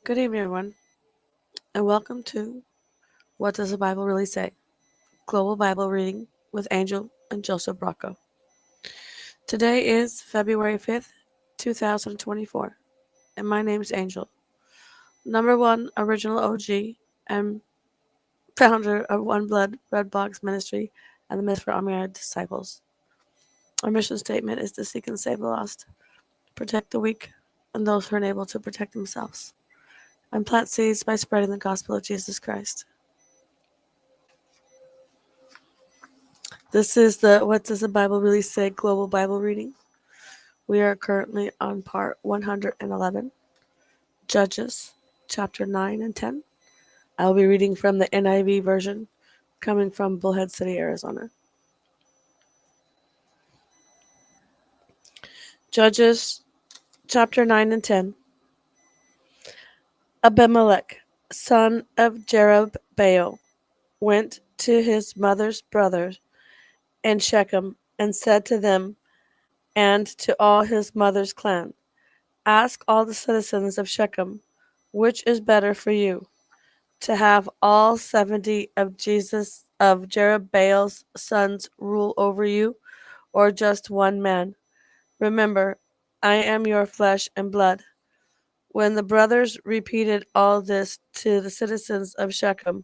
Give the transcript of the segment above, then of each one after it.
Good evening, everyone, and welcome to What Does the Bible Really Say? Global Bible Reading with Angel and Joseph Bracco. Today is February 5th, 2024, and my name is Angel, number one original OG and founder of Oneblood Red Box Ministry and the Misfit Army Disciples. Our mission statement is to seek and save the lost, protect the weak, and those who are unable to protect themselves, and plant seeds by spreading the gospel of Jesus Christ. This is the What Does the Bible Really Say Global Bible Reading. We are currently on part 111, Judges, chapter 9 and 10. I will be reading from the NIV version, coming from Bullhead City, Arizona. Judges, chapter 9 and 10. Abimelech, son of Jerubbaal, went to his mother's brothers in Shechem and said to them and to all his mother's clan, "Ask all the citizens of Shechem, which is better for you, to have all 70 of Jerubbaal's sons rule over you, or just one man? Remember, I am your flesh and blood." When the brothers repeated all this to the citizens of Shechem,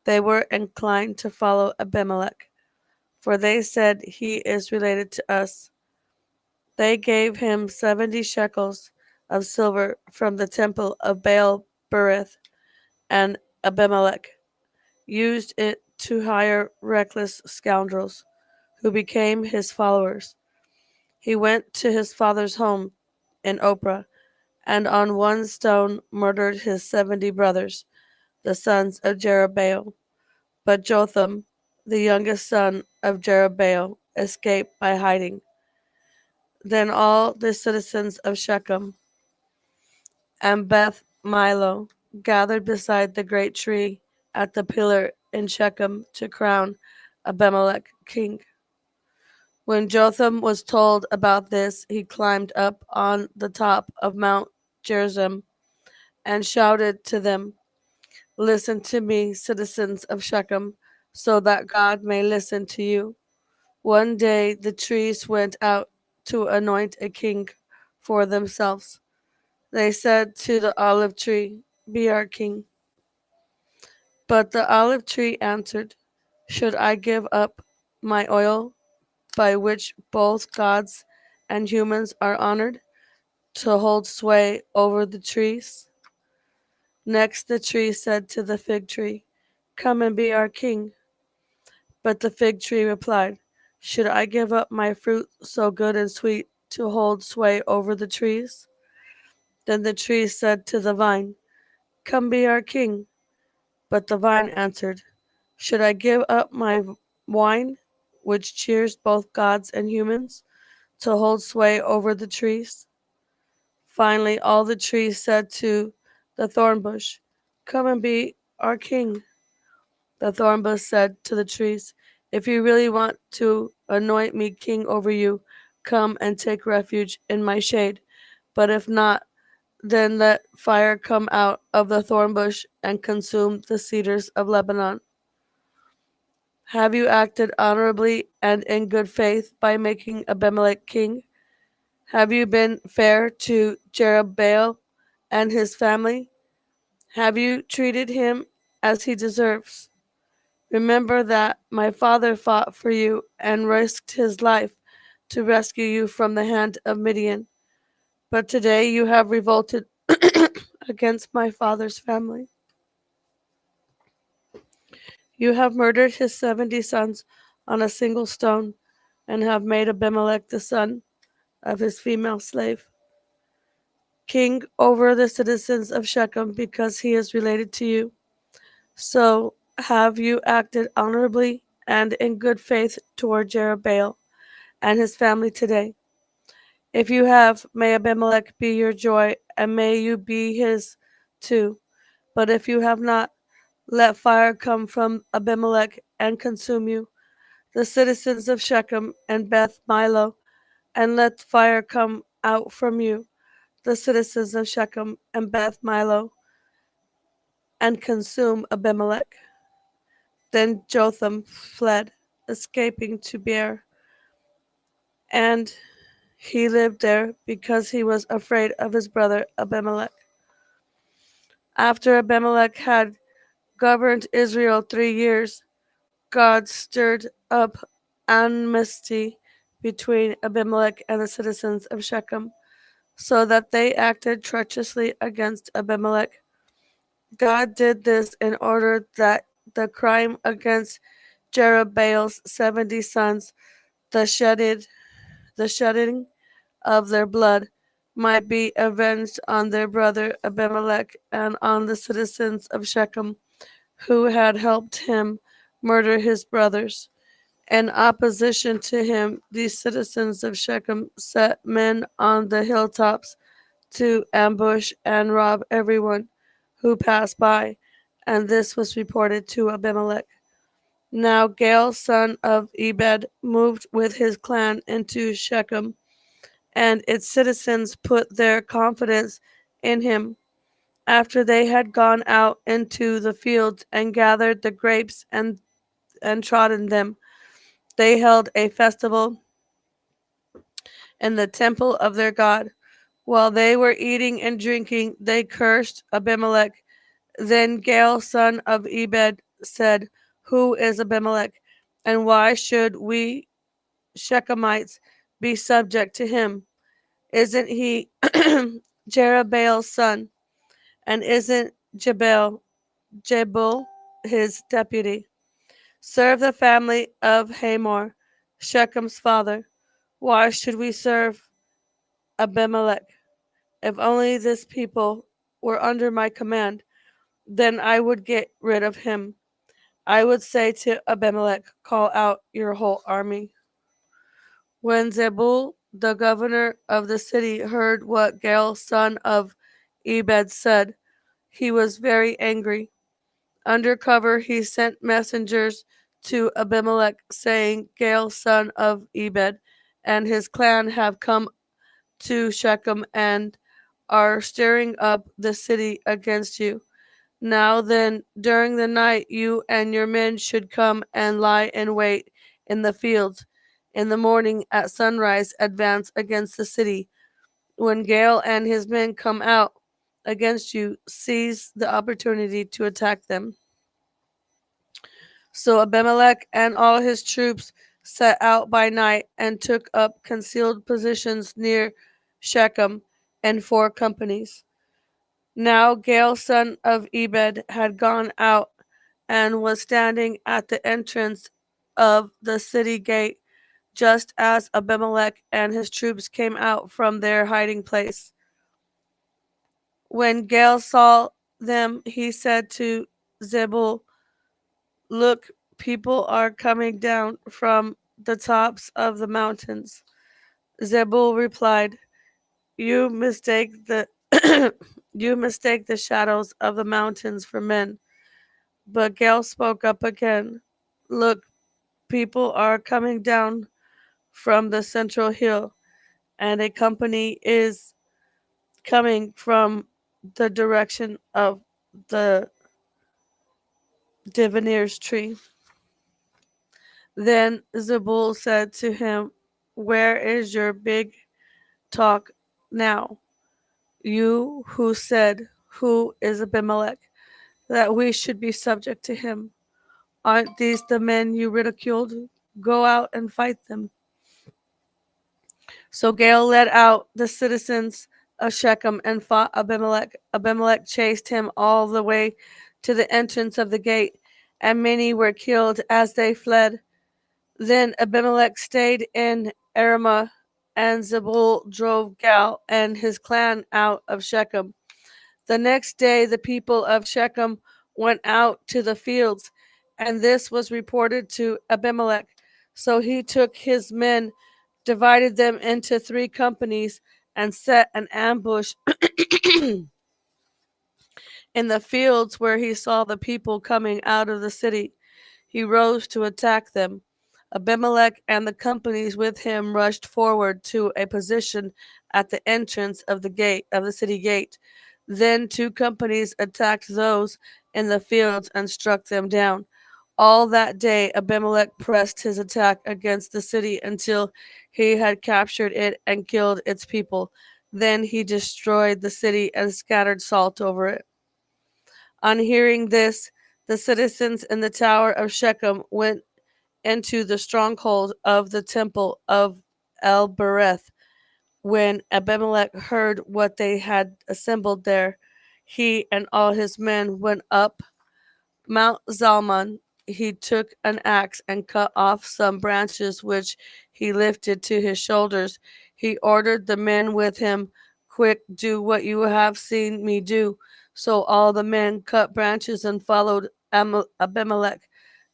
they were inclined to follow Abimelech, for they said, "He is related to us." They gave him 70 shekels of silver from the temple of Baal Berith, and Abimelech used it to hire reckless scoundrels who became his followers. He went to his father's home in Ophrah, and on one stone murdered his 70 brothers, the sons of Jerubbaal. But Jotham, the youngest son of Jerubbaal, escaped by hiding. Then all the citizens of Shechem and Beth Milo gathered beside the great tree at the pillar in Shechem to crown Abimelech king. When Jotham was told about this, he climbed up on the top of Mount Gerizim and shouted to them, "Listen to me, citizens of Shechem, so that God may listen to you." One day the trees went out to anoint a king for themselves. They said to the olive tree, "Be our king." But the olive tree answered, "Should I give up my oil, by which both gods and humans are honored, to hold sway over the trees?" Next the tree said to the fig tree, "Come and be our king." But the fig tree replied, "Should I give up my fruit so good and sweet to hold sway over the trees?" Then the tree said to the vine, "Come be our king." But the vine answered, "Should I give up my wine, which cheers both gods and humans, to hold sway over the trees?" Finally, all the trees said to the thorn bush, "Come and be our king." The thorn bush said to the trees, "If you really want to anoint me king over you, come and take refuge in my shade. But if not, then let fire come out of the thorn bush and consume the cedars of Lebanon." Have you acted honorably and in good faith by making Abimelech king? Have you been fair to Jerubbaal and his family? Have you treated him as he deserves? Remember that my father fought for you and risked his life to rescue you from the hand of Midian. But today you have revolted against my father's family. You have murdered his 70 sons on a single stone, and have made Abimelech the son of his female slave king over the citizens of Shechem, because he is related to you. So have you acted honorably and in good faith toward Jerubbaal and his family today? If you have, may Abimelech be your joy, and may you be his too. But if you have not, let fire come from Abimelech and consume you, the citizens of Shechem and Beth Milo, and let fire come out from you, the citizens of Shechem and Beth Milo, and consume Abimelech. Then Jotham fled, escaping to Beer, and he lived there because he was afraid of his brother Abimelech. After Abimelech had governed Israel 3 years, God stirred up enmity between Abimelech and the citizens of Shechem, so that they acted treacherously against Abimelech. God did this in order that the crime against Jerubaal's 70 sons, the shedding of their blood, might be avenged on their brother Abimelech and on the citizens of Shechem, who had helped him murder his brothers. In opposition to him, these citizens of Shechem set men on the hilltops to ambush and rob everyone who passed by, and this was reported to Abimelech. Now Gaal, son of Ebed, moved with his clan into Shechem, and its citizens put their confidence in him. After they had gone out into the fields and gathered the grapes and trodden them, they held a festival in the temple of their God. While they were eating and drinking, they cursed Abimelech. Then Gaal, son of Ebed, said, "Who is Abimelech? And why should we Shechemites be subject to him? Isn't he Jerubaal's son? And isn't Jebul his deputy? Serve the family of Hamor, Shechem's father. Why should we serve Abimelech? If only this people were under my command, then I would get rid of him. I would say to Abimelech, call out your whole army." When Zebul, the governor of the city, heard what Gaal, son of Ebed, said, he was very angry. Under cover, he sent messengers to Abimelech, saying, Gaal, son of Ebed, and his clan have come to Shechem and are stirring up the city against you. Now then, during the night, you and your men should come and lie in wait in the fields. In the morning, at sunrise, advance against the city. When Gaal and his men come out against you, seize the opportunity to attack them. So Abimelech and all his troops set out by night and took up concealed positions near Shechem in 4 companies. Now Gaal, son of Ebed, had gone out and was standing at the entrance of the city gate just as Abimelech and his troops came out from their hiding place. When Gaal saw them, he said to Zebul, "Look, people are coming down from the tops of the mountains." Zebul replied, "You mistake the you mistake the shadows of the mountains for men." But Gaal spoke up again. "Look, people are coming down from the central hill, and a company is coming from the direction of the diviner's tree." Then Zebul said to him, "Where is your big talk now? You who said, 'Who is Abimelech?' that we should be subject to him. Aren't these the men you ridiculed? Go out and fight them." So Gaal led out the citizens of Shechem and fought Abimelech. Abimelech chased him all the way to the entrance of the gate, and many were killed as they fled. Then Abimelech stayed in Arumah, and Zebul drove Gaal and his clan out of Shechem. The next day the people of Shechem went out to the fields, and this was reported to Abimelech. So he took his men, divided them into 3 companies, and set an ambush in the fields where he saw the people coming out of the city. He rose to attack them. Abimelech and the companies with him rushed forward to a position at the entrance of the city gate. Then 2 companies attacked those in the fields and struck them down. All that day Abimelech pressed his attack against the city until he had captured it and killed its people. Then he destroyed the city and scattered salt over it. On hearing this, the citizens in the tower of Shechem went into the stronghold of the temple of El Bereth. When Abimelech heard what they had assembled there, he and all his men went up Mount Zalmon. He took an axe and cut off some branches which he lifted to his shoulders. He ordered the men with him, "Quick, do what you have seen me do." So all the men cut branches and followed Abimelech.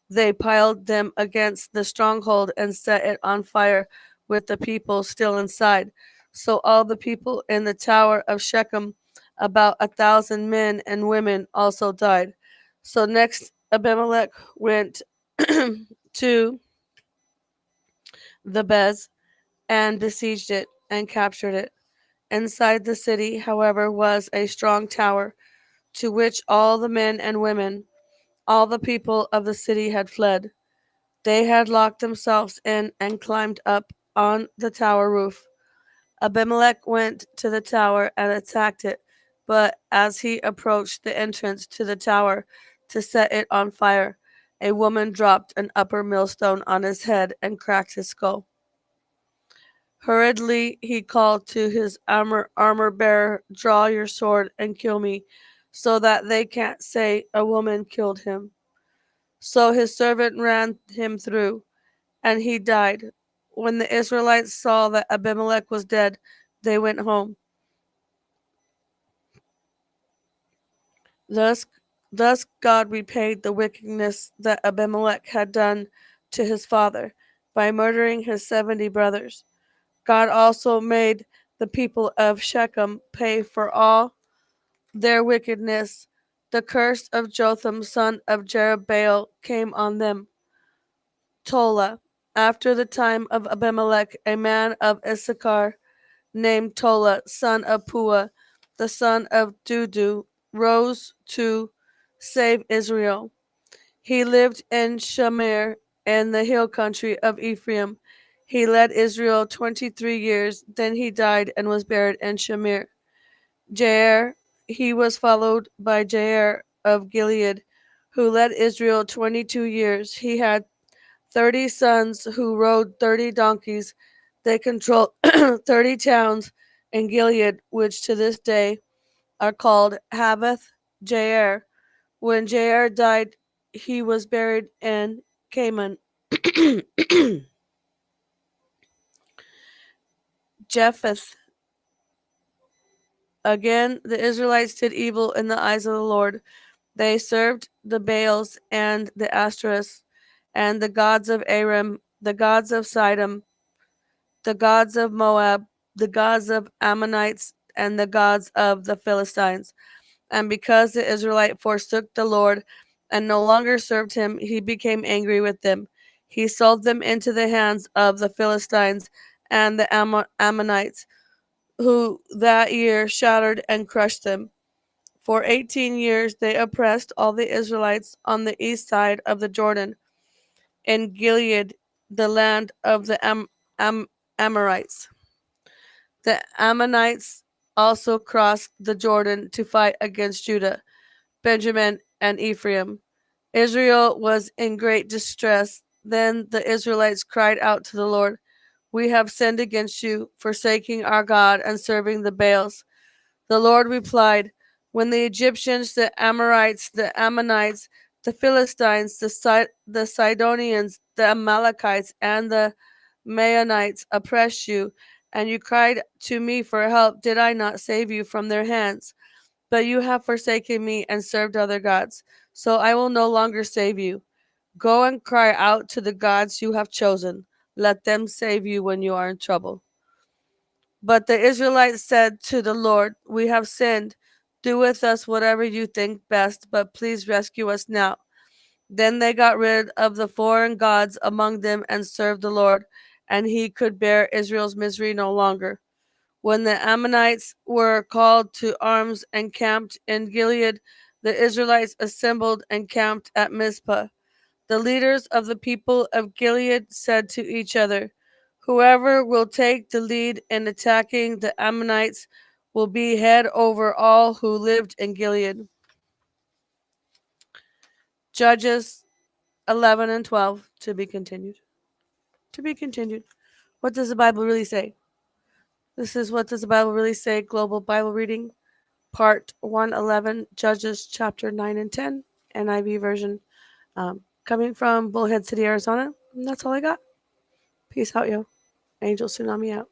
They piled them against the stronghold and set it on fire with the people still inside. So all the people in the tower of Shechem, about 1,000 men and women, also died. So next Abimelech went to the Bez and besieged it and captured it. Inside the city, however, was a strong tower to which all the men and women, all the people of the city had fled. They had locked themselves in and climbed up on the tower roof. Abimelech went to the tower and attacked it, but as he approached the entrance to the tower to set it on fire, a woman dropped an upper millstone on his head and cracked his skull. Hurriedly he called to his armor bearer, "Draw your sword and kill me, so that they can't say a woman killed him." So his servant ran him through, and he died. When the Israelites saw that Abimelech was dead, they went home. Thus, thus God repaid the wickedness that Abimelech had done to his father by murdering his 70 brothers. God also made the people of Shechem pay for all their wickedness. The curse of Jotham, son of Jerubbaal, came on them. Tola. After the time of Abimelech, a man of Issachar named Tola, son of Puah, the son of Dudu, rose to save Israel. He lived in Shamir in the hill country of Ephraim. He led Israel 23 years. Then he died and was buried in Shamir. Jair, he was followed by Jair of Gilead, who led Israel 22 years. He had 30 sons who rode 30 donkeys. They controlled 30 towns in Gilead, which to this day are called Havoth Jair. When Jair died, he was buried in Canaan. Jephthah. Again, the Israelites did evil in the eyes of the Lord. They served the Baals and the Ashtoreths and the gods of Aram, the gods of Sidon, the gods of Moab, the gods of Ammonites, and the gods of the Philistines. And because the Israelite forsook the Lord and no longer served him, he became angry with them. He sold them into the hands of the Philistines and the Ammonites, who that year shattered and crushed them. For 18 years they oppressed all the Israelites on the east side of the Jordan, in Gilead, the land of the Amorites. The Ammonites also crossed the Jordan to fight against Judah, Benjamin, and Ephraim. Israel was in great distress. Then the Israelites cried out to the Lord, "We have sinned against you, forsaking our God and serving the Baals." The Lord replied, "When the Egyptians, the Amorites, the Ammonites, the Philistines, the Sidonians, the Amalekites, and the Maonites oppressed you, and you cried to me for help, did I not save you from their hands? But you have forsaken me and served other gods, so I will no longer save you. Go and cry out to the gods you have chosen. Let them save you when you are in trouble." But the Israelites said to the Lord, "We have sinned. Do with us whatever you think best, but please rescue us now." Then they got rid of the foreign gods among them and served the Lord, and he could bear Israel's misery no longer. When the Ammonites were called to arms and camped in Gilead, the Israelites assembled and camped at Mizpah. The leaders of the people of Gilead said to each other, "Whoever will take the lead in attacking the Ammonites will be head over all who lived in Gilead." Judges 11 and 12 to be continued. To be continued. What does the Bible really say? This is What Does the Bible Really Say? Global Bible Reading, Part 111, Judges chapter 9 and 10, NIV version, coming from Bullhead City, Arizona. And that's all I got. Peace out, yo. Angel Tsunami out.